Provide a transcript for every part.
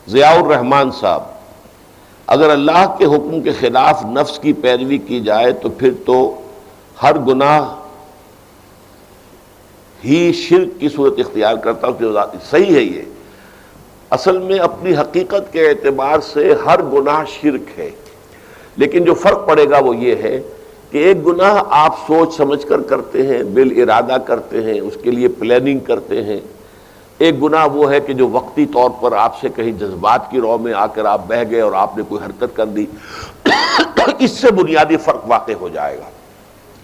ضیاء الرحمن صاحب، اگر اللہ کے حکم کے خلاف نفس کی پیروی کی جائے تو پھر تو ہر گناہ ہی شرک کی صورت اختیار کرتا ہے۔ صحیح ہے، یہ اصل میں اپنی حقیقت کے اعتبار سے ہر گناہ شرک ہے، لیکن جو فرق پڑے گا وہ یہ ہے کہ ایک گناہ آپ سوچ سمجھ کر کرتے ہیں، بالارادہ کرتے ہیں، اس کے لیے پلاننگ کرتے ہیں۔ ایک گناہ وہ ہے کہ جو وقتی طور پر آپ سے کہیں جذبات کی رو میں آ کر آپ بہہ گئے اور آپ نے کوئی حرکت کر دی، اس سے بنیادی فرق واقع ہو جائے گا۔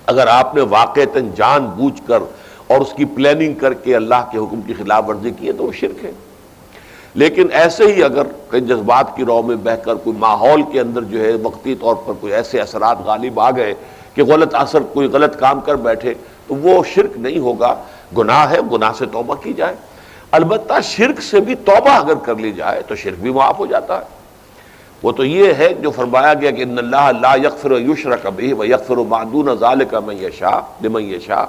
اگر آپ نے واقعتاً جان بوجھ کر اور اس کی پلاننگ کر کے اللہ کے حکم کی خلاف ورزی کی ہے تو وہ شرک ہے۔ لیکن ایسے ہی اگر کئی جذبات کی رو میں بہہ کر کوئی ماحول کے اندر جو ہے وقتی طور پر کوئی ایسے اثرات غالب آ گئے کہ غلط اثر کوئی غلط کام کر بیٹھے تو وہ شرک نہیں ہوگا، گناہ ہے، گناہ سے توبہ کی جائے۔ البتہ شرک سے بھی توبہ اگر کر لی جائے تو شرک بھی معاف ہو جاتا ہے۔ وہ تو یہ ہے جو فرمایا گیا کہ ان اللہ لا یغفر یشرک بہ ویغفر ما دون ذلک من یشاء لمن یشاء،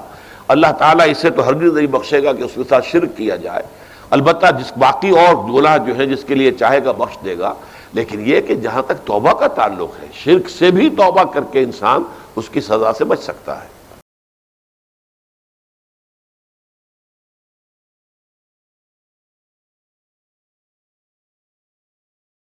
اللہ تعالیٰ اسے تو ہرگز نہیں بخشے گا کہ اس کے ساتھ شرک کیا جائے، البتہ جس باقی اور گناہ جو ہے جس کے لیے چاہے گا بخش دے گا۔ لیکن یہ کہ جہاں تک توبہ کا تعلق ہے، شرک سے بھی توبہ کر کے انسان اس کی سزا سے بچ سکتا ہے۔